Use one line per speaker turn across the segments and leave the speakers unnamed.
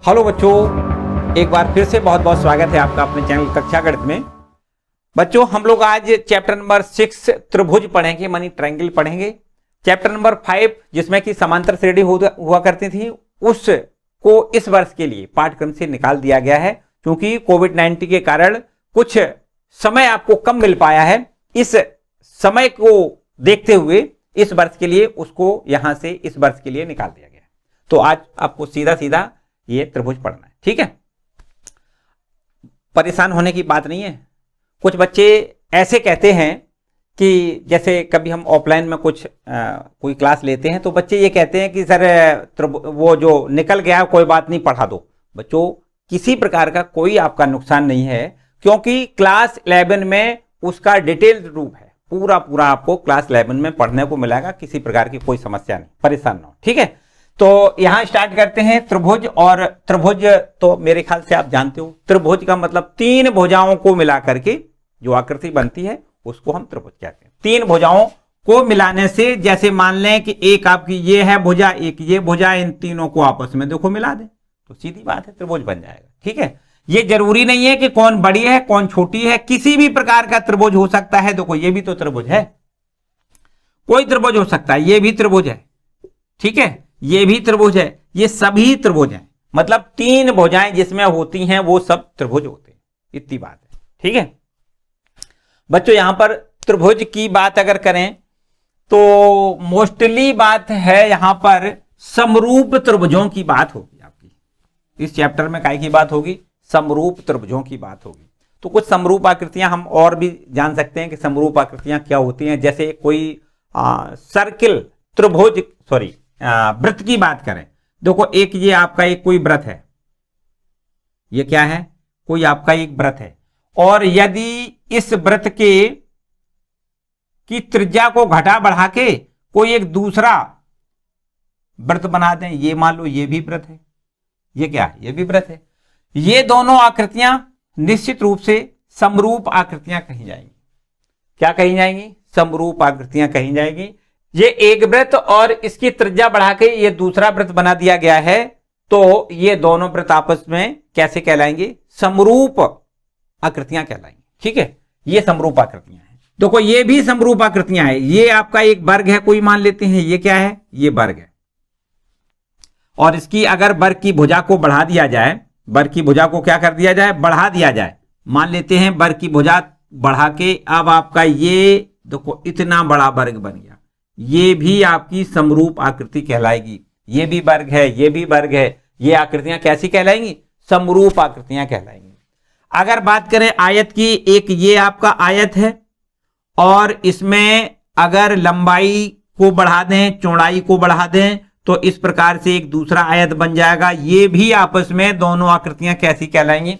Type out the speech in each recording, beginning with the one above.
Hello बच्चों, एक बार फिर से बहुत बहुत स्वागत है आपका अपने चैनल कक्षा गणित में। बच्चों हम लोग आज चैप्टर नंबर 6 त्रिभुज पढ़ेंगे, मनी ट्रायंगल पढ़ेंगे। चैप्टर नंबर 5 जिसमें कि समांतर श्रेणी हुआ करती थी, उसको इस वर्ष के लिए पाठ्यक्रम से निकाल दिया गया है क्योंकि कोविड-19 के कारण कुछ समय आपको कम मिल पाया है। इस समय को देखते हुए इस वर्ष के लिए उसको यहां से इस वर्ष के लिए निकाल दिया गया है। तो आज आपको सीधा सीधा ये त्रिभुज पढ़ना है, ठीक है। परेशान होने की बात नहीं है। कुछ बच्चे ऐसे कहते हैं कि जैसे कभी हम ऑफलाइन में कुछ कोई क्लास लेते हैं तो बच्चे ये कहते हैं कि सर वो जो निकल गया कोई बात नहीं, पढ़ा दो। बच्चों किसी प्रकार का कोई आपका नुकसान नहीं है क्योंकि क्लास 11 में उसका डिटेल्ड रूप है, पूरा आपको क्लास 11 में पढ़ने को मिलेगा। किसी प्रकार की कोई समस्या नहीं, परेशान ना हो, ठीक है। तो यहां स्टार्ट करते हैं त्रिभुज। और त्रिभुज तो मेरे ख्याल से आप जानते हो, त्रिभुज का मतलब तीन भुजाओं को मिलाकर के जो आकृति बनती है उसको हम त्रिभुज कहते हैं। तीन भुजाओं को मिलाने से, जैसे मान लें कि एक आपकी ये है भुजा, एक ये भुजा, इन तीनों को आपस में देखो मिला दें तो सीधी बात है त्रिभुज बन जाएगा, ठीक है। ये जरूरी नहीं है कि कौन बड़ी है कौन छोटी है, किसी भी प्रकार का त्रिभुज हो सकता है। देखो ये भी तो त्रिभुज है, कोई त्रिभुज हो सकता है, ये भी त्रिभुज है, ठीक है, ये भी त्रिभुज है, ये सभी त्रिभुज हैं। मतलब तीन भुजाएं जिसमें होती हैं वो सब त्रिभुज होते हैं, इतनी बात है, ठीक है। बच्चों यहां पर त्रिभुज की बात अगर करें तो मोस्टली बात है यहां पर समरूप त्रिभुजों की बात होगी आपकी। इस चैप्टर में काय की बात होगी? समरूप त्रिभुजों की बात होगी। तो कुछ समरूप आकृतियां हम और भी जान सकते हैं कि समरूप आकृतियां क्या होती हैं। जैसे कोई सर्किल त्रिभुज वृत्त की बात करें, देखो एक ये आपका एक कोई वृत्त है, ये क्या है? कोई आपका एक वृत्त है, और यदि इस वृत्त की त्रिज्या को घटा बढ़ा के कोई एक दूसरा वृत्त बना दें, ये मान लो ये भी वृत्त है, ये क्या है? ये भी वृत्त है। ये दोनों आकृतियां निश्चित रूप से समरूप आकृतियां कही जाएंगी। क्या कही जाएंगी? समरूप आकृतियां कही जाएंगी। ये एक वृत्त और इसकी त्रिज्या बढ़ा के ये दूसरा वृत्त बना दिया गया है, तो ये दोनों वृत्त आपस में कैसे कहलाएंगे? समरूप आकृतियां कहलाएंगी, ठीक है। ये समरूप आकृतियां हैं। देखो ये भी समरूप आकृतियां हैं। ये आपका एक वर्ग है, कोई मान लेते हैं ये क्या है? ये वर्ग है, और इसकी अगर वर्ग की भुजा को बढ़ा दिया जाए, वर्ग की भुजा को क्या कर दिया जाए? बढ़ा दिया जाए। मान लेते हैं वर्ग की भुजा बढ़ा के अब आपका ये देखो इतना बड़ा वर्ग बन गया, ये भी आपकी समरूप आकृति कहलाएगी। ये भी वर्ग है, ये भी वर्ग है, ये आकृतियां कैसी कहलाएंगी? समरूप आकृतियां कहलाएंगी। अगर बात करें आयत की, एक ये आपका आयत है और इसमें अगर लंबाई को बढ़ा दें, चौड़ाई को बढ़ा दें, तो इस प्रकार से एक दूसरा आयत बन जाएगा। ये भी आपस में दोनों आकृतियां कैसी कहलाएंगी?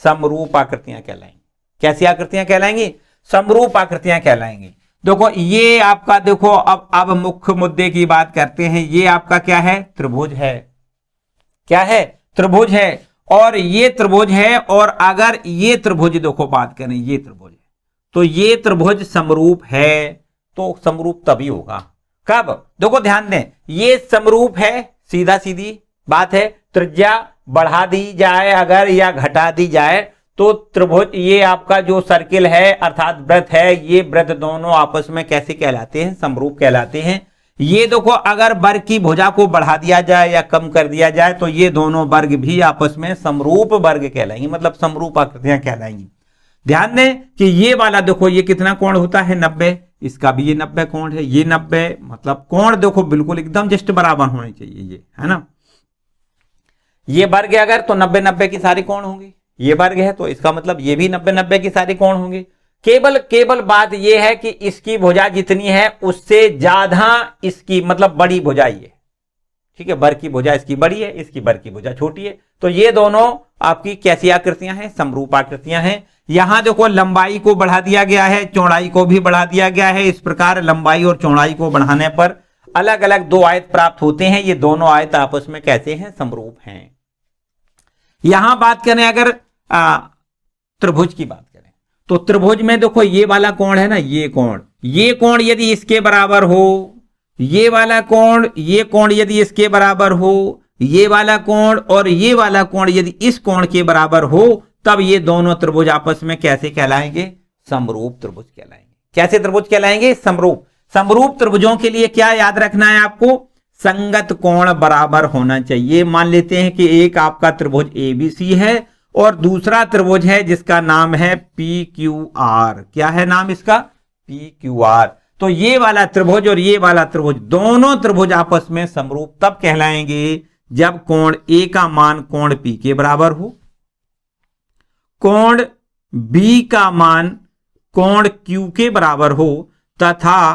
समरूप आकृतियां कहलाएंगी। कैसी आकृतियां कहलाएंगी? समरूप आकृतियां कहलाएंगी। देखो ये आपका, देखो अब मुख्य मुद्दे की बात करते हैं। ये आपका क्या है? त्रिभुज है। क्या है? त्रिभुज है, और ये त्रिभुज है। और अगर ये त्रिभुज देखो बात करें, ये त्रिभुज है, तो ये त्रिभुज समरूप है। तो समरूप तभी होगा कब? देखो ध्यान दें, ये समरूप है, सीधा सीधी बात है। त्रिज्या बढ़ा दी जाए अगर या घटा दी जाए तो त्रिभुज, ये आपका जो सर्किल है अर्थात वृत्त है, ये वृत्त दोनों आपस में कैसे कहलाते हैं? समरूप कहलाते हैं। ये देखो अगर वर्ग की भुजा को बढ़ा दिया जाए या कम कर दिया जाए तो ये दोनों वर्ग भी आपस में समरूप वर्ग कहलाएंगे, मतलब समरूप आकृतियां कहलाएंगी। ध्यान दें कि ये वाला देखो ये कितना कोण होता है? 90। इसका भी ये 90 कोण है, ये 90, मतलब कोण देखो बिल्कुल एकदम जस्ट बराबर होने चाहिए, ये है ना। ये वर्ग है अगर तो 90-90 की सारी कोण होंगी। ये वर्ग है तो इसका मतलब ये भी 90-90 की सारी कोण होंगे। केवल बात ये है कि इसकी भुजा जितनी है उससे ज्यादा इसकी मतलब बड़ी भुजा ये, ठीक है। वर्ग की भुजा इसकी बड़ी है, इसकी वर्ग की भुजा छोटी है। तो ये दोनों आपकी कैसी आकृतियां हैं? समरूप आकृतियां हैं। यहां देखो लंबाई को बढ़ा दिया गया है, चौड़ाई को भी बढ़ा दिया गया है। इस प्रकार लंबाई और चौड़ाई को बढ़ाने पर अलग अलग दो आयत प्राप्त होते हैं। ये दोनों आयत आपस में कैसे हैं? समरूप हैं। यहां बात करें अगर त्रिभुज की बात करें तो त्रिभुज में देखो ये वाला कोण है ना, ये कोण यदि इसके बराबर हो, ये वाला कोण, ये कोण यदि इसके बराबर हो, ये वाला कोण और ये वाला कोण यदि इस कोण के बराबर हो तब ये दोनों त्रिभुज आपस में कैसे कहलाएंगे? समरूप त्रिभुज कहलाएंगे। कैसे त्रिभुज कहलाएंगे? समरूप। समरूप त्रिभुजों के लिए क्या याद रखना है आपको? संगत कोण बराबर होना चाहिए। मान लेते हैं कि एक आपका त्रिभुज एबीसी है और दूसरा त्रिभुज है जिसका नाम है PQR। क्या है नाम इसका? PQR। तो ये वाला त्रिभुज और ये वाला त्रिभुज, दोनों त्रिभुज आपस में समरूप तब कहलाएंगे जब कोण ए का मान कोण P के बराबर हो, कोण B का मान कोण Q के बराबर हो तथा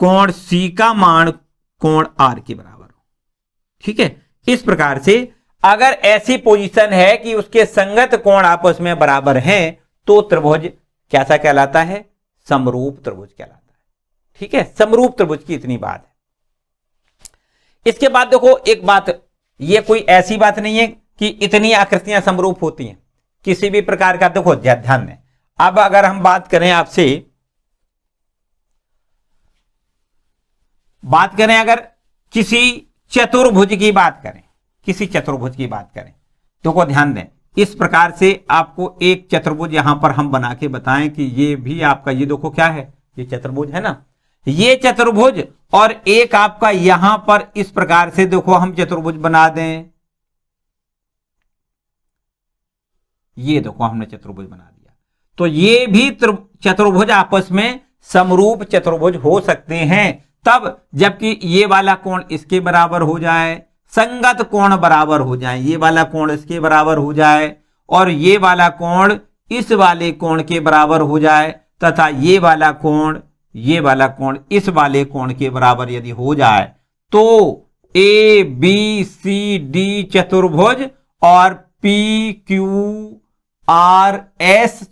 कोण C का मान कोण R के बराबर हो। ठीक है, इस प्रकार से अगर ऐसी पोजीशन है कि उसके संगत कोण आपस में बराबर हैं तो त्रिभुज कैसा कहलाता है? समरूप त्रिभुज कहलाता है। ठीक है, समरूप त्रिभुज की इतनी बात है। इसके बाद देखो एक बात, ये कोई ऐसी बात नहीं है कि इतनी आकृतियां समरूप होती हैं किसी भी प्रकार का। देखो ध्यान दें, अब अगर हम बात करें आपसे, बात करें अगर किसी चतुर्भुज की बात करें, किसी चतुर्भुज की बात करें, देखो ध्यान दें, इस प्रकार से आपको एक चतुर्भुज यहां पर हम बना के बताएं कि ये भी आपका, ये देखो क्या है, ये चतुर्भुज है ना, ये चतुर्भुज, और एक आपका यहां पर इस प्रकार से देखो हम चतुर्भुज बना दें, ये देखो हमने चतुर्भुज बना दिया, तो ये भी चतुर्भुज आपस में समरूप चतुर्भुज हो सकते हैं तब जबकि ये वाला कोण इसके बराबर हो जाए, संगत कोण बराबर हो जाए, ये वाला कोण इसके बराबर हो जाए और ये वाला कोण इस वाले कोण के बराबर हो जाए तथा ये वाला कोण इस वाले कोण के बराबर यदि हो जाए तो ABCD चतुर्भुज और PQRS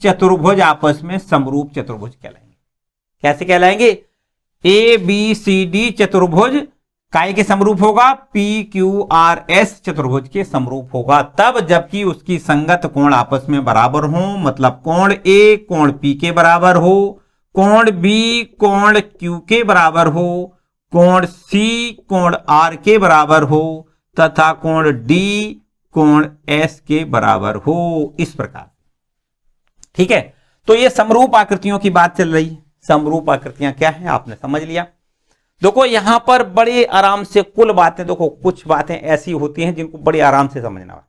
चतुर्भुज आपस में समरूप चतुर्भुज कहलाएंगे। कैसे कहलाएंगे? ABCD चतुर्भुज काय के समरूप होगा? PQRS चतुर्भुज के समरूप होगा तब जबकि उसकी संगत कोण आपस में बराबर हो, मतलब कोण A कोण P के बराबर हो, कोण B कोण Q के बराबर हो, कोण C कोण R के बराबर हो तथा कोण D कोण S के बराबर हो, इस प्रकार। ठीक है, तो ये समरूप आकृतियों की बात चल रही है। समरूप आकृतियां क्या है आपने समझ लिया। देखो यहां पर बड़े आराम से कुल बातें, देखो कुछ बातें ऐसी होती हैं जिनको बड़े आराम से समझना है।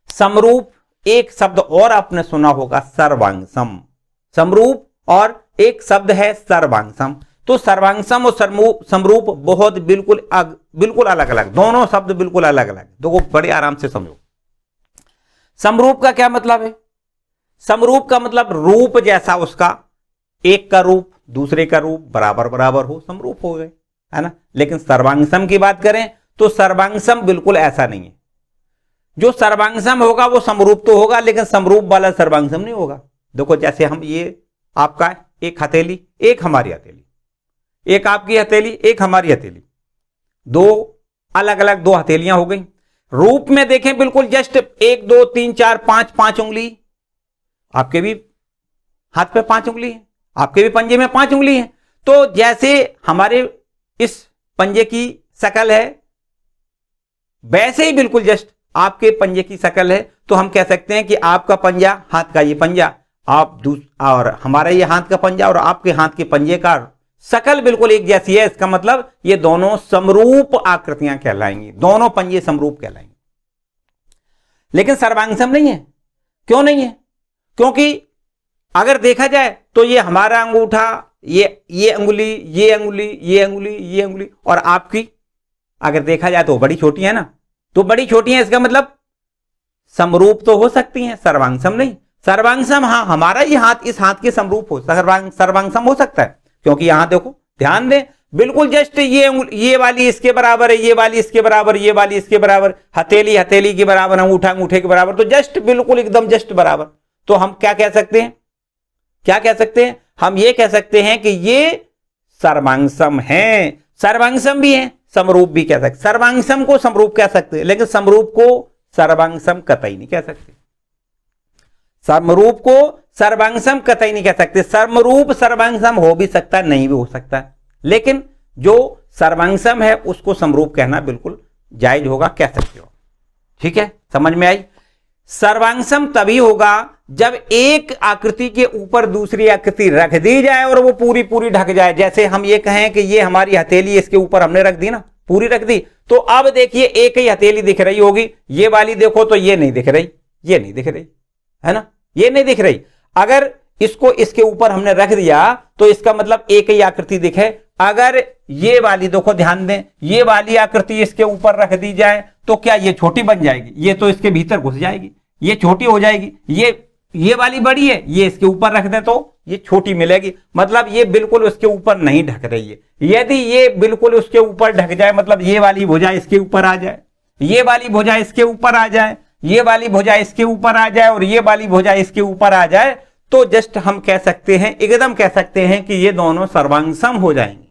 समरूप, एक शब्द और आपने सुना होगा सर्वांगसम। समरूप और एक शब्द है सर्वांगसम। तो सर्वांगसम और समरूप बहुत बिल्कुल अलग अलग, दोनों शब्द बिल्कुल अलग अलग। देखो बड़े आराम से समझो। समरूप का क्या मतलब है? समरूप का मतलब रूप जैसा उसका, एक का रूप दूसरे का रूप बराबर बराबर हो, समरूप हो गए, है ना। लेकिन सर्वांगसम की बात करें तो सर्वांगसम बिल्कुल ऐसा नहीं है। जो सर्वांगसम होगा वो समरूप तो होगा लेकिन समरूप वाला सर्वांगसम नहीं होगा। देखो जैसे हम, ये आपका एक हथेली, एक हमारी हथेली, एक आपकी हथेली, एक हमारी हथेली, दो अलग अलग दो हथेलियां हो गई। रूप में देखें बिल्कुल जस्ट 1 2 3 4 5 उंगली, आपके भी हाथ पे 5 उंगली है, आपके भी पंजे में 5 उंगली है। तो जैसे हमारे इस पंजे की शक्ल है वैसे ही बिल्कुल जस्ट आपके पंजे की शक्ल है। तो हम कह सकते हैं कि आपका पंजा, हाथ का ये पंजा, और हमारा ये हाथ का पंजा और आपके हाथ के पंजे का शक्ल बिल्कुल एक जैसी है। इसका मतलब ये दोनों समरूप आकृतियां कहलाएंगी, दोनों पंजे समरूप कहलाएंगे। लेकिन सर्वांगसम नहीं है। क्यों नहीं है? क्योंकि अगर देखा जाए तो ये हमारा अंगूठा, ये अंगुली, ये अंगुली, ये अंगुली, ये अंगुली, और आपकी अगर देखा जाए तो बड़ी छोटी है ना, तो बड़ी छोटी है। इसका मतलब समरूप तो हो सकती हैं, सर्वांगसम नहीं। सर्वांगसम, हाँ, हमारा ये हाथ इस हाथ के समरूप हो, सर्वांगसम हो सकता है। क्योंकि यहां देखो, ध्यान दें, बिल्कुल जस्ट ये वाली इसके बराबर है, ये वाली इसके बराबर, ये वाली इसके बराबर, हथेली हथेली के बराबर, अंगूठा अंगूठे के बराबर, तो जस्ट बिल्कुल एकदम जस्ट बराबर। तो हम क्या कह सकते हैं? क्या कह सकते हैं? हम ये कह सकते हैं कि ये सर्वांगसम है। सर्वांगसम भी है, समरूप भी कह सकते। सर्वांगसम को समरूप कह सकते हैं लेकिन समरूप को सर्वांगसम कतई नहीं कह सकते। समरूप को सर्वांगसम कतई नहीं कह सकते। समरूप सर्वांगसम हो भी सकता है, नहीं भी हो सकता है, लेकिन जो सर्वांगसम है उसको समरूप कहना बिल्कुल जायज होगा, कह सकते हो। ठीक है, समझ में आई। सर्वांग सम तभी होगा जब एक आकृति के ऊपर दूसरी आकृति रख दी जाए और वो पूरी पूरी ढक जाए। जैसे हम ये कहें कि ये हमारी हथेली, इसके ऊपर हमने रख दी ना, पूरी रख दी, तो अब देखिए एक ही हथेली दिख रही होगी, ये वाली देखो तो ये नहीं दिख रही, ये नहीं दिख रही, है ना, ये नहीं दिख रही। अगर इसको इसके ऊपर हमने रख दिया तो इसका मतलब एक ही आकृति दिखे। अगर ये वाली देखो, ध्यान दें, ये वाली आकृति इसके ऊपर रख दी जाए तो क्या ये छोटी बन जाएगी? ये तो इसके भीतर घुस जाएगी, ये छोटी हो जाएगी। ये वाली बड़ी है, ये इसके ऊपर रख दें तो ये छोटी मिलेगी, मतलब ये बिल्कुल उसके ऊपर नहीं ढक रही है। यदि ये बिल्कुल उसके ऊपर ढक जाए, मतलब ये वाली भुजा इसके ऊपर आ जाए, ये वाली भुजा इसके ऊपर आ जाए, ये वाली भुजा इसके ऊपर आ जाए और ये वाली भुजा इसके ऊपर आ जाए, तो जस्ट हम कह सकते हैं, एकदम कह सकते हैं कि ये दोनों सर्वांग सम हो जाएंगे।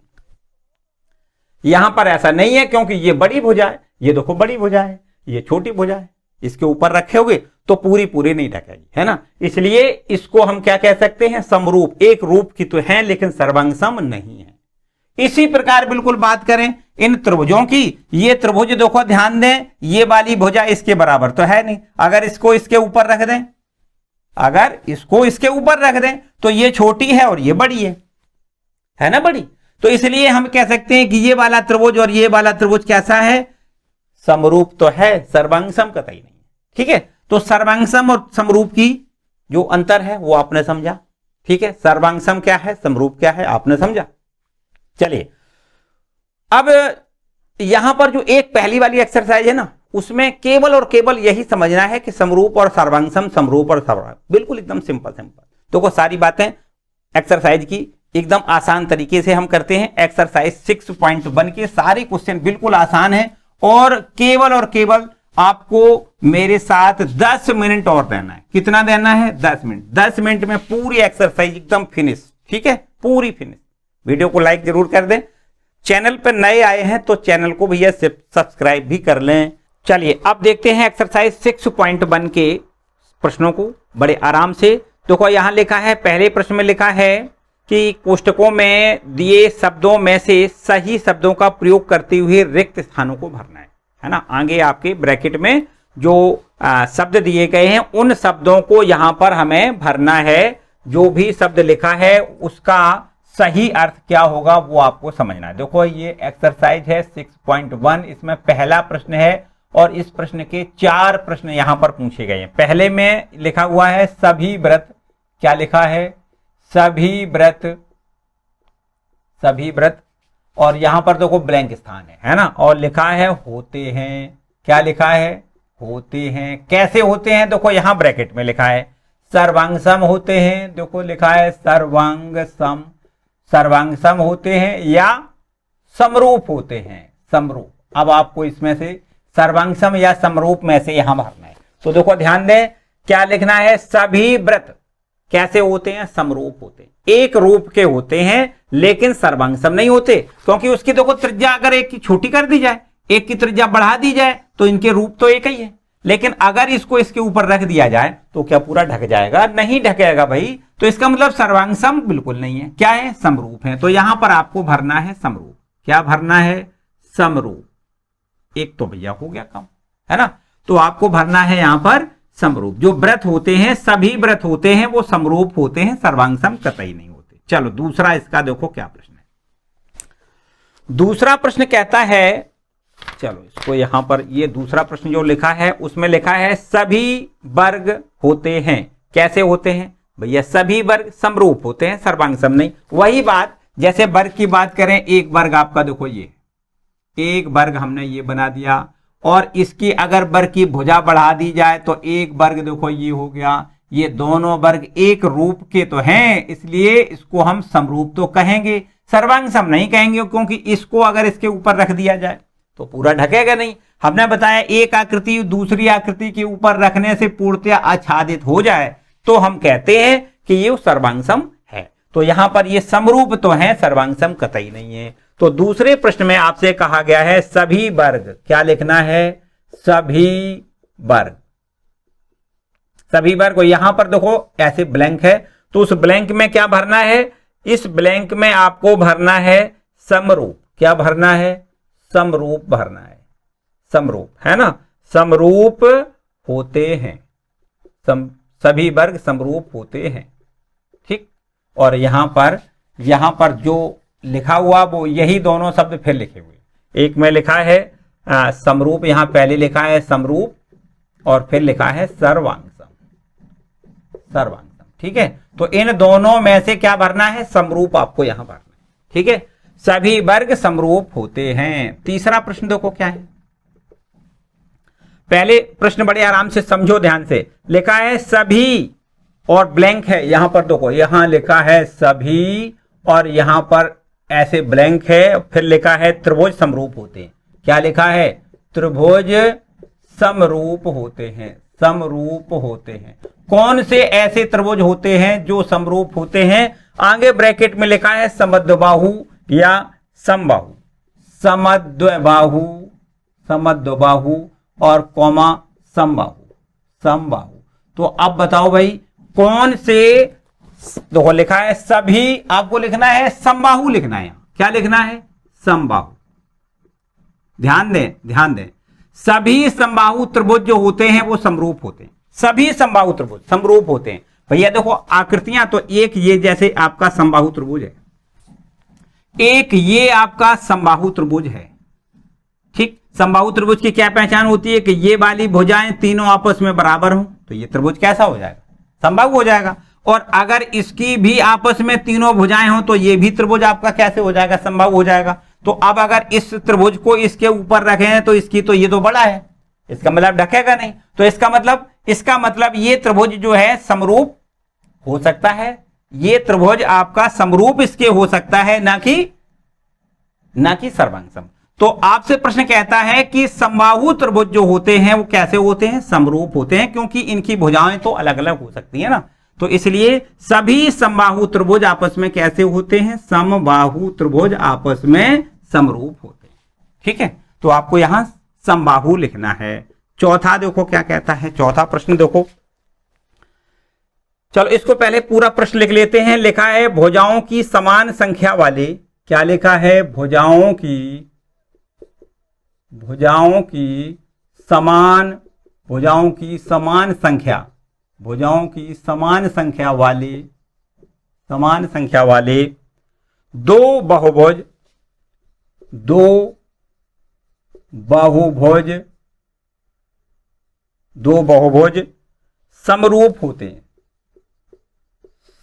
यहां पर ऐसा नहीं है, क्योंकि ये बड़ी भुजा है, ये देखो बड़ी भुजा है, ये छोटी भुजा है, इसके ऊपर रखे होगे तो पूरी पूरी नहीं ढकेगी, है ना। इसलिए इसको हम क्या कह सकते हैं? समरूप। एक रूप की तो है लेकिन सर्वांग सम नहीं है। इसी प्रकार बिल्कुल बात करें इन त्रिभुजों की, ये त्रिभुज देखो, ध्यान दें, ये वाली भुजा इसके बराबर तो है नहीं। अगर इसको इसके ऊपर रख दें, अगर इसको इसके ऊपर रख दें तो ये छोटी है और ये बड़ी है ना, बड़ी। तो इसलिए हम कह सकते हैं कि ये वाला त्रिभुज और ये वाला त्रिभुज कैसा है? समरूप तो है, सर्वांग सम कतई नहीं है। ठीक है, तो सर्वांग सम और समरूप की जो अंतर है वो आपने समझा। ठीक है, सर्वांग सम क्या है, समरूप क्या है, आपने समझा। चलिए, अब यहां पर जो एक पहली वाली एक्सरसाइज है ना, उसमें केवल और केवल यही समझना है कि समरूप और सर्वांग सम, समरूप और सर्वांग, बिल्कुल एकदम सिंपल सिंपल। तो सारी बातें एक्सरसाइज की एकदम आसान तरीके से हम करते हैं। एक्सरसाइज 6.1 के सारे क्वेश्चन बिल्कुल आसान है और केवल आपको मेरे साथ 10 मिनट और देना है। कितना देना है? 10 मिनट। 10 मिनट में पूरी एक्सरसाइज एकदम फिनिश। ठीक है, पूरी फिनिश। वीडियो को लाइक जरूर कर दें। चैनल पर नए आए हैं तो चैनल को भैया सब्सक्राइब भी कर लें। चलिए अब देखते हैं एक्सरसाइज 6.1 के प्रश्नों को बड़े आराम से। देखो यहां लिखा है, पहले प्रश्न में लिखा है कि कोष्टकों में दिए शब्दों में से सही शब्दों का प्रयोग करते हुए रिक्त स्थानों को भरना है ना। आगे आपके ब्रैकेट में जो शब्द दिए गए हैं उन शब्दों को यहां पर हमें भरना है। जो भी शब्द लिखा है उसका सही अर्थ क्या होगा वो आपको समझना है। देखो ये एक्सरसाइज है 6.1, इसमें पहला प्रश्न है और इस प्रश्न के 4 प्रश्न यहां पर पूछे गए हैं। पहले में लिखा हुआ है सभी व्रत, क्या लिखा है? सभी व्रत, सभी व्रत, और यहां पर देखो ब्लैंक स्थान है ना, और लिखा है होते हैं। क्या लिखा है? होते हैं। कैसे होते हैं? देखो यहां ब्रैकेट में लिखा है सर्वांग सम होते हैं। देखो लिखा है सर्वांग सम, सर्वांग सम होते हैं या समरूप होते हैं, समरूप। अब आपको इसमें से सर्वांग सम या समरूप में से यहां भरना है। तो देखो ध्यान दें, क्या लिखना है? सभी व्रत कैसे होते हैं? समरूप होते हैं, एक रूप के होते हैं लेकिन सर्वांग सम नहीं होते, क्योंकि उसकी देखो त्रिज्या अगर एक की छोटी कर दी जाए, एक की त्रिज्या बढ़ा दी जाए तो इनके रूप तो एक ही है। लेकिन अगर इसको इसके ऊपर रख दिया जाए तो क्या पूरा ढक जाएगा? नहीं ढकेगा भाई। तो इसका मतलब सर्वांग सम बिल्कुल नहीं है। क्या है? समरूप है। तो यहां पर आपको भरना है समरूप। क्या भरना है? समरूप। एक तो भैया हो गया काम, है ना। तो आपको भरना है यहां पर समरूप। जो व्रत होते हैं, सभी व्रत होते हैं, वो समरूप होते हैं, सर्वांग सम कतई नहीं होते। चलो दूसरा इसका देखो क्या प्रश्न है। दूसरा प्रश्न कहता है, चलो इसको यहां पर, ये दूसरा प्रश्न जो लिखा है उसमें लिखा है सभी वर्ग होते हैं। कैसे होते हैं भैया? सभी वर्ग समरूप होते हैं, सर्वांग सम नहीं। वही बात जैसे वर्ग की बात करें, एक वर्ग आपका देखो ये एक वर्ग हमने ये बना दिया, और इसकी अगर वर्ग की भुजा बढ़ा दी जाए तो एक वर्ग देखो ये हो गया। ये दोनों वर्ग एक रूप के तो हैं, इसलिए इसको हम समरूप तो कहेंगे, सर्वांग सम नहीं कहेंगे, क्योंकि इसको अगर इसके ऊपर रख दिया जाए तो पूरा ढकेगा नहीं। हमने बताया एक आकृति दूसरी आकृति के ऊपर रखने से पूर्णतया आच्छादित हो जाए तो हम कहते हैं कि ये सर्वांग सम है। तो यहां पर ये समरूप तो है, सर्वांग सम कतई नहीं है। तो दूसरे प्रश्न में आपसे कहा गया है सभी वर्ग। क्या लिखना है? सभी वर्ग, सभी वर्ग। को यहां पर देखो ऐसे ब्लैंक है, तो उस ब्लैंक में क्या भरना है? इस ब्लैंक में आपको भरना है समरूप। क्या भरना है? समरूप भरना है। समरूप, है ना, समरूप होते हैं, सभी वर्ग समरूप होते हैं। ठीक, और यहां पर जो लिखा हुआ वो यही दोनों शब्द फिर लिखे हुए, एक में लिखा है समरूप, यहां पहले लिखा है समरूप और फिर लिखा है सर्वांगसम, सर्वांगसम। ठीक है, तो इन दोनों में से क्या भरना है, समरूप आपको यहां भरना है। ठीक है, सभी वर्ग समरूप होते हैं। तीसरा प्रश्न देखो क्या है, पहले प्रश्न बड़े आराम से समझो, ध्यान से लिखा है सभी और ब्लैंक है, यहां पर देखो, यहां लिखा है सभी और यहां पर ऐसे ब्लैंक है, फिर लिखा है त्रिभुज समरूप होते हैं। क्या लिखा है, त्रिभुज समरूप होते हैं, समरूप होते हैं। कौन से ऐसे त्रिभुज होते हैं जो समरूप होते हैं, आगे ब्रैकेट में लिखा है समद्विबाहु या समबाहु, समद्विबाहु, समद्विबाहु और कॉमा समबाहु, समबाहु। तो अब बताओ भाई कौन से, देखो लिखा है सभी, आपको लिखना है समबाहु लिखना है, क्या लिखना है, समबाहु। ध्यान दें, ध्यान दें, सभी समबाहु त्रिभुज जो होते हैं वो समरूप होते हैं, सभी समबाहु त्रिभुज समरूप होते हैं। भैया देखो आकृतियां, तो एक ये जैसे आपका समबाहु त्रिभुज है, एक ये आपका समबाहु त्रिभुज है। ठीक, समबाहु त्रिभुज की क्या पहचान होती है कि ये वाली भुजाएं तीनों आपस में बराबर हों, तो ये त्रिभुज कैसा हो जाएगा, समबाहु हो जाएगा। और अगर इसकी भी आपस में तीनों भुजाएं हों तो ये भी त्रिभुज आपका कैसे हो जाएगा, समबाहु हो जाएगा। तो अब अगर इस त्रिभुज को इसके ऊपर रखें तो इसकी तो ये तो बड़ा है, इसका मतलब ढकेगा नहीं, तो इसका मतलब ये त्रिभुज जो है समरूप हो सकता है, ये त्रिभुज आपका समरूप इसके हो सकता है, ना कि सर्वांगसम। तो आपसे प्रश्न कहता है कि समबाहु त्रिभुज जो होते हैं वो कैसे होते हैं, समरूप होते हैं, क्योंकि इनकी भुजाएं तो अलग अलग हो सकती है ना। तो इसलिए सभी समबाहु त्रिभुज आपस में कैसे होते हैं, समबाहु त्रिभुज आपस में समरूप होते हैं। ठीक है, तो आपको यहां समबाहु लिखना है। चौथा देखो क्या कहता है, चौथा प्रश्न देखो, चलो इसको पहले पूरा प्रश्न लिख लेते हैं। लिखा है भुजाओं की समान संख्या वाले, क्या लिखा है, भुजाओं की समान संख्या, भुजाओं की समान संख्या वाले दो बहुभुज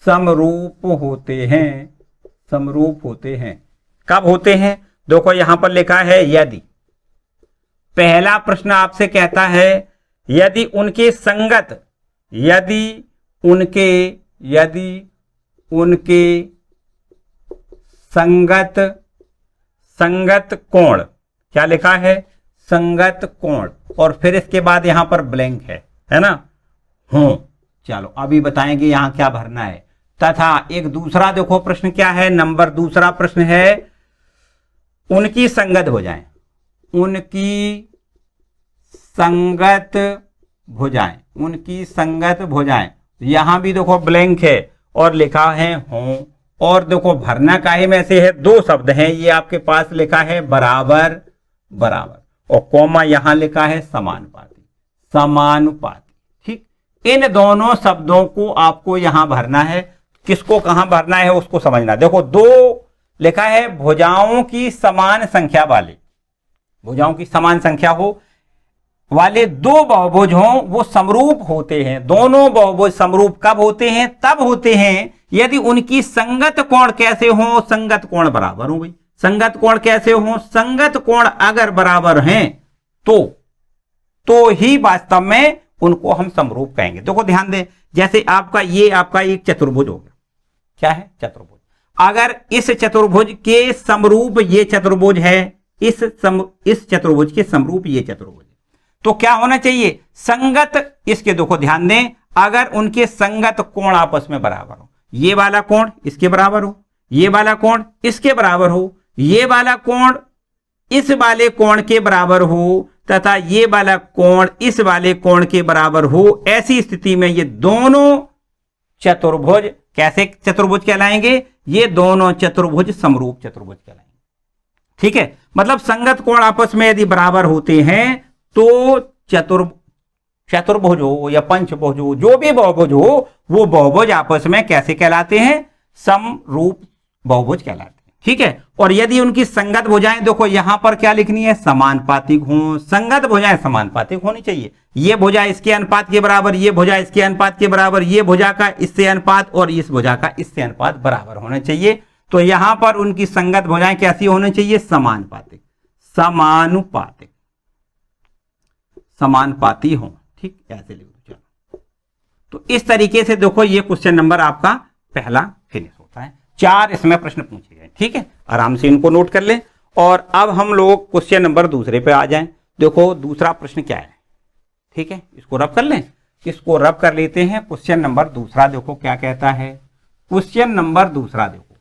समरूप होते हैं, समरूप होते हैं। कब होते हैं, देखो यहां पर लिखा है यदि, पहला प्रश्न आपसे कहता है यदि उनके संगत, यदि उनके संगत कोण, क्या लिखा है, संगत कोण, और फिर इसके बाद यहां पर ब्लैंक है ना, हो। चलो अभी बताएंगे यहां क्या भरना है। तथा एक दूसरा देखो प्रश्न क्या है, दूसरा प्रश्न है उनकी संगत भुजाएं, उनकी संगत भुजाएं, यहां भी देखो ब्लैंक है और लिखा है हों, और देखो भरना काहे में से है, दो शब्द हैं ये आपके पास, लिखा है बराबर, और कॉमा यहां लिखा है समानुपाती। ठीक, इन दोनों शब्दों को आपको यहां भरना है। किसको कहां भरना है उसको समझना। देखो दो लिखा है भुजाओं की समान संख्या वाले, भुजाओं की समान संख्या हो वाले दो बहुभुज हों, वो समरूप होते हैं। दोनों बहुभुज समरूप कब होते हैं, तब होते हैं यदि उनकी संगत कोण कैसे हो, संगत कोण बराबर हो। भाई संगत कोण कैसे हो, संगत कोण अगर बराबर हैं तो ही वास्तव में उनको हम समरूप कहेंगे। देखो ध्यान दें, जैसे आपका एक चतुर्भुज हो गया, क्या है, चतुर्भुज। अगर इस चतुर्भुज के समरूप ये चतुर्भुज है, इस चतुर्भुज के समरूप ये चतुर्भुज, तो क्या होना चाहिए, संगत, इसके देखो ध्यान दें, अगर उनके संगत कोण आपस में बराबर हो, ये वाला कोण इसके बराबर हो, ये वाला कोण इसके बराबर हो, ये वाला कोण इस वाले कोण के बराबर हो, तथा ये वाला कोण इस वाले कोण के बराबर हो, ऐसी स्थिति में ये दोनों चतुर्भुज कैसे चतुर्भुज कहलाएंगे, ये दोनों चतुर्भुज समरूप चतुर्भुज कहलाएंगे। ठीक है, मतलब संगत कोण आपस में यदि बराबर होते हैं तो चतुर्भुज हो या पंचभुज हो, जो भी बहुभुज हो, वो बहुभुज आपस में कैसे कहलाते हैं? समरूप बहुभुज कहलाते हैं। ठीक है, और यदि उनकी संगत भुजाएं, देखो यहां पर क्या लिखनी है? समानुपातिक हो। संगत भुजाएं समानुपातिक होनी चाहिए। ये भुजा इसके अनुपात के बराबर, ये भुजा इसके अनुपात के बराबर, ये भुजा का इससे अनुपात और इस भुजा का इससे अनुपात बराबर होना चाहिए। तो यहां पर उनकी संगत भुजाएं कैसी होनी चाहिए? समानुपातिक, समानुपातिक, समानुपाती हो। ठीक, ऐसे लिखो। चलो, तो इस तरीके से देखो ये क्वेश्चन नंबर आपका पहला फिनिश होता है। 4 इसमें प्रश्न पूछे गए। ठीक है, आराम से इनको नोट कर लें। और अब हम लोग क्वेश्चन नंबर दूसरे पे आ जाएं। देखो दूसरा प्रश्न क्या है? ठीक है, इसको रब कर लें, इसको रब कर लेते हैं। क्वेश्चन नंबर दूसरा देखो क्या कहता है। क्वेश्चन नंबर दूसरा देखो,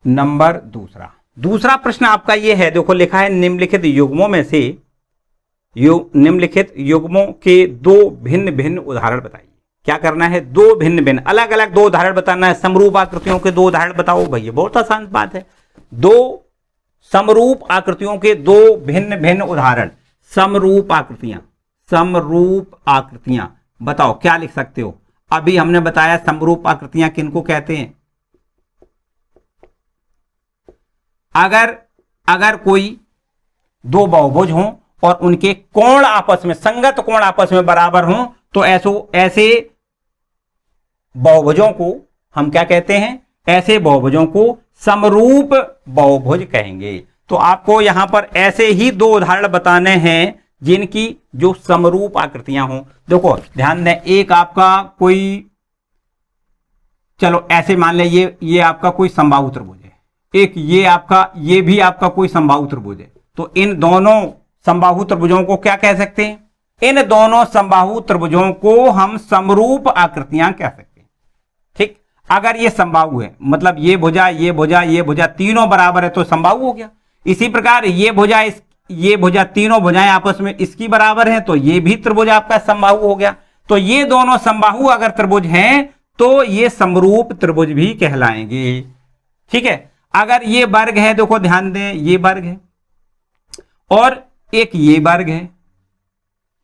नंबर दूसरा प्रश्न आपका ये है, देखो लिखा है निम्नलिखित युग्मों में से निम्नलिखित युग्मों के 2 भिन्न भिन्न उदाहरण बताइए। क्या करना है? 2 भिन्न भिन्न अलग अलग 2 उदाहरण बताना है। समरूप आकृतियों के 2 उदाहरण बताओ। भैया बहुत आसान बात है। 2 समरूप आकृतियों के 2 भिन्न भिन्न उदाहरण। समरूप आकृतियां बताओ, क्या लिख सकते हो? अभी हमने बताया समरूप आकृतियां किनको कहते हैं। अगर कोई 2 बहुभुज हों और उनके कोण आपस में, संगत कोण आपस में बराबर हों, तो ऐसे बहुभुजों को हम क्या कहते हैं? ऐसे बहुभुजों को समरूप बहुभुज कहेंगे। तो आपको यहां पर ऐसे ही 2 उदाहरण बताने हैं जिनकी जो समरूप आकृतियां हों। देखो ध्यान दें, एक आपका कोई, चलो ऐसे मान लें ये आपका कोई समबाहु त्रिभुज है, एक ये भी आपका कोई समबाहु त्रिभुज है। तो इन दोनों समबाहु त्रिभुजों को क्या कह सकते हैं? इन दोनों समबाहु त्रिभुजों को हम समरूप आकृतियां कह सकते हैं। ठीक, अगर ये समबाहु है, मतलब ये भुजा तीनों बराबर है तो समबाहु हो गया। इसी प्रकार ये भुजा तीनों भुजाएं आपस में इसकी बराबर है तो ये भी त्रिभुज आपका समबाहु हो गया। तो ये दोनों समबाहु अगर त्रिभुज हैं तो ये समरूप त्रिभुज भी कहलाएंगे। ठीक है, अगर ये वर्ग है, देखो ध्यान दें, ये वर्ग है और एक ये वर्ग है,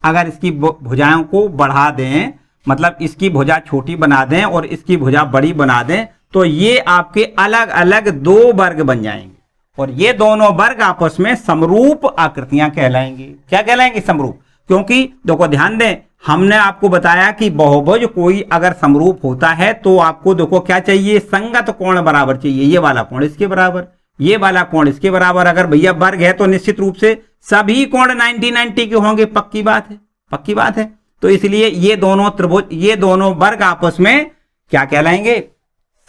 अगर इसकी भुजाओं को बढ़ा दें, मतलब इसकी भुजा छोटी बना दें और इसकी भुजा बड़ी बना दें, तो ये आपके अलग अलग 2 वर्ग बन जाएंगे और ये दोनों वर्ग आपस में समरूप आकृतियां कहलाएंगी। क्या कहलाएंगी? समरूप। क्योंकि देखो ध्यान दें, हमने आपको बताया कि बहुभुज कोई अगर समरूप होता है तो आपको देखो क्या चाहिए? संगत कोण बराबर चाहिए। ये वाला कोण इसके बराबर, ये वाला कोण इसके बराबर। अगर भैया वर्ग है तो निश्चित रूप से सभी कोण 90-90 के होंगे, पक्की बात है। तो इसलिए ये दोनों त्रिभुज, ये दोनों वर्ग आपस में क्या कहलाएंगे?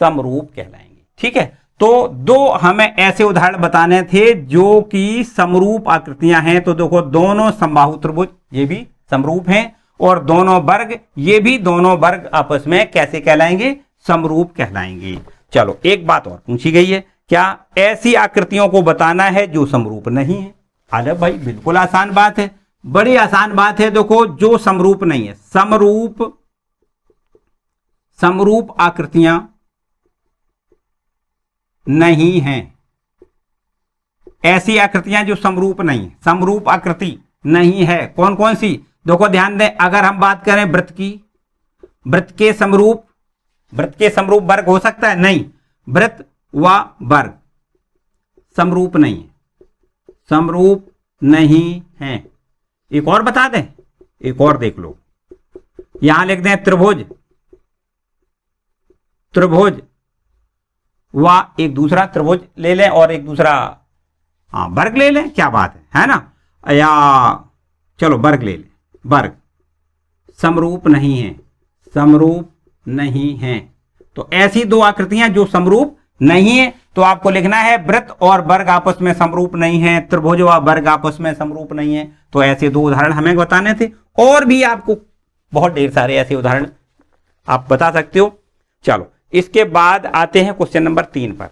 समरूप कहलाएंगे। ठीक है, तो 2 हमें ऐसे उदाहरण बताने थे जो कि समरूप आकृतियां हैं। तो देखो दोनों समबाहु त्रिभुज ये भी समरूप हैं और दोनों वर्ग, ये भी दोनों वर्ग आपस में कैसे कहलाएंगे? समरूप कहलाएंगे। चलो एक बात और पूछी गई है, क्या ऐसी आकृतियों को बताना है जो समरूप नहीं है? अरे भाई बिल्कुल आसान बात है, बड़ी आसान बात है। देखो जो समरूप नहीं है, समरूप आकृतियां नहीं हैं। ऐसी आकृतियां जो समरूप नहीं, समरूप आकृति नहीं है, कौन कौन सी? देखो ध्यान दें, अगर हम बात करें वृत्त की, वृत्त के समरूप वर्ग हो सकता है? नहीं, वृत्त व वर्ग समरूप नहीं है, समरूप नहीं है। एक और बता दें, एक और देख लो, यहां लिख दें त्रिभुज व एक दूसरा त्रिभुज ले लें और एक दूसरा वर्ग ले लें, क्या बात है ना? या चलो वर्ग ले लें, वर्ग समरूप नहीं है, समरूप नहीं है। तो ऐसी 2 आकृतियां जो समरूप नहीं है, तो आपको लिखना है वृत्त और वर्ग आपस में समरूप नहीं है, त्रिभुज व वर्ग आपस में समरूप नहीं है। तो ऐसे 2 उदाहरण हमें बताने थे, और भी आपको बहुत ढेर सारे ऐसे उदाहरण आप बता सकते हो। चलो इसके बाद आते हैं क्वेश्चन नंबर 3 पर।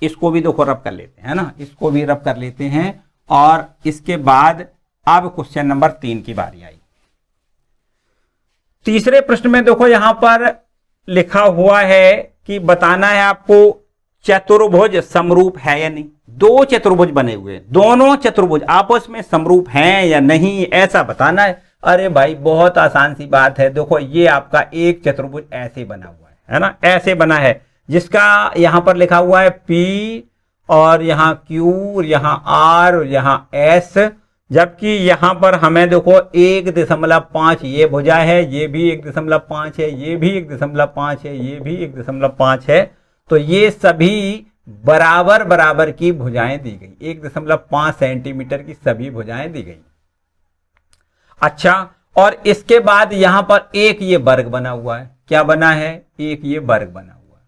इसको भी देखो रब कर लेते हैं ना, इसको भी रब कर लेते हैं। और इसके बाद अब क्वेश्चन नंबर 3 की बारी आई। तीसरे प्रश्न में देखो यहां पर लिखा हुआ है कि बताना है आपको चतुर्भुज समरूप है या नहीं। दो चतुर्भुज बने हुए हैं, दोनों चतुर्भुज आपस में समरूप हैं या नहीं, ऐसा बताना है। अरे भाई बहुत आसान सी बात है। देखो ये आपका एक चतुर्भुज ऐसे बना हुआ है ना, ऐसे बना है, जिसका यहां पर लिखा हुआ है P और यहां Q, यहां R और यहां S, जबकि यहां पर हमें देखो 1.5 ये भुजा है, ये भी 1.5 है, ये भी 1.5 है, ये भी 1.5 है। तो ये सभी बराबर बराबर की भुजाएं दी गई, 1.5 सेंटीमीटर की सभी भुजाएं दी गई। अच्छा, और इसके बाद यहां पर एक ये वर्ग बना हुआ है। क्या बना है? एक ये वर्ग बना हुआ है।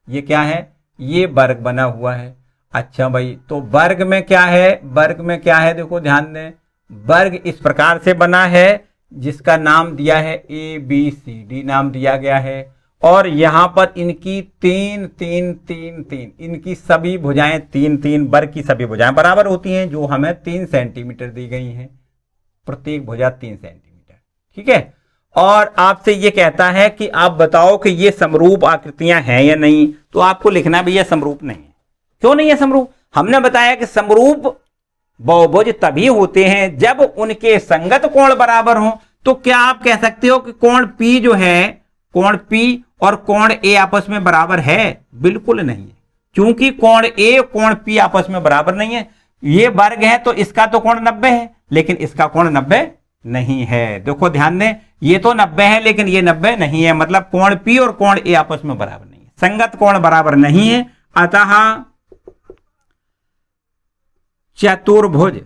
ये क्या है? ये वर्ग बना हुआ है। अच्छा भाई, तो वर्ग में क्या है? वर्ग में क्या है? देखो ध्यान दें, वर्ग इस प्रकार से बना है जिसका नाम दिया है ABCD नाम दिया गया है, और यहां पर इनकी 3 3 3 3 इनकी सभी भुजाएं 3 3 वर्ग की सभी भुजाएं बराबर होती हैं, जो हमें 3 सेंटीमीटर दी गई हैं, प्रत्येक भुजा 3 सेंटीमीटर। ठीक है, और आपसे ये कहता है कि आप बताओ कि ये समरूप आकृतियां हैं या नहीं। तो आपको लिखना भी यह समरूप नहीं है। क्यों नहीं है समरूप? हमने बताया कि समरूप बहुभुज तभी होते हैं जब उनके संगत कोण बराबर हों। तो क्या आप कह सकते हो कि कोण P जो है, कोण P और कोण A आपस में बराबर है? बिल्कुल नहीं है, क्योंकि कोण A कोण P आपस में बराबर नहीं है। ये वर्ग है तो इसका तो कोण 90 है, लेकिन इसका कोण 90 नहीं है। देखो ध्यान दें, ये तो 90 है लेकिन ये 90 नहीं है, मतलब कोण P और कोण A आपस में बराबर नहीं है, संगत कोण बराबर नहीं है। अतः चतुर्भुज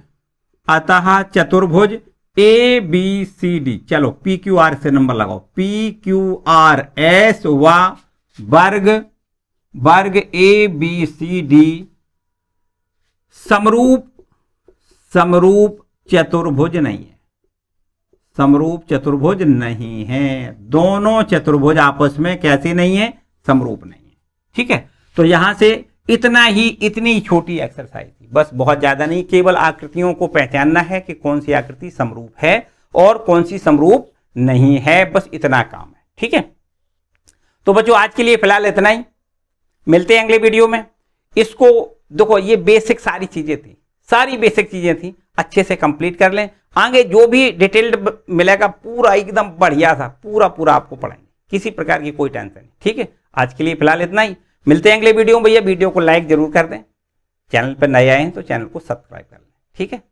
ABCD, चलो PQR से नंबर लगाओ, PQRS व वर्ग ABCD समरूप चतुर्भुज नहीं है, समरूप चतुर्भुज नहीं है। दोनों चतुर्भुज आपस में कैसे नहीं है? समरूप नहीं है। ठीक है, तो यहां से इतना ही, इतनी छोटी एक्सरसाइज थी, बस बहुत ज्यादा नहीं, केवल आकृतियों को पहचानना है कि कौन सी आकृति समरूप है और कौन सी समरूप नहीं है, बस इतना काम है। ठीक है, तो बच्चों आज के लिए फिलहाल इतना ही, मिलते हैं अगले वीडियो में। इसको देखो, ये बेसिक सारी चीजें थी, सारी बेसिक चीजें थी, अच्छे से कंप्लीट कर लें। आगे जो भी डिटेल्ड मिलेगा पूरा एकदम बढ़िया था, पूरा पूरा आपको पढ़ाएंगे, किसी प्रकार की कोई टेंशन नहीं। ठीक है, आज के लिए फिलहाल इतना ही, मिलते हैं अगले वीडियो में। भैया वीडियो को लाइक जरूर कर दें, चैनल पर नए आए हैं तो चैनल को सब्सक्राइब कर लें। ठीक है।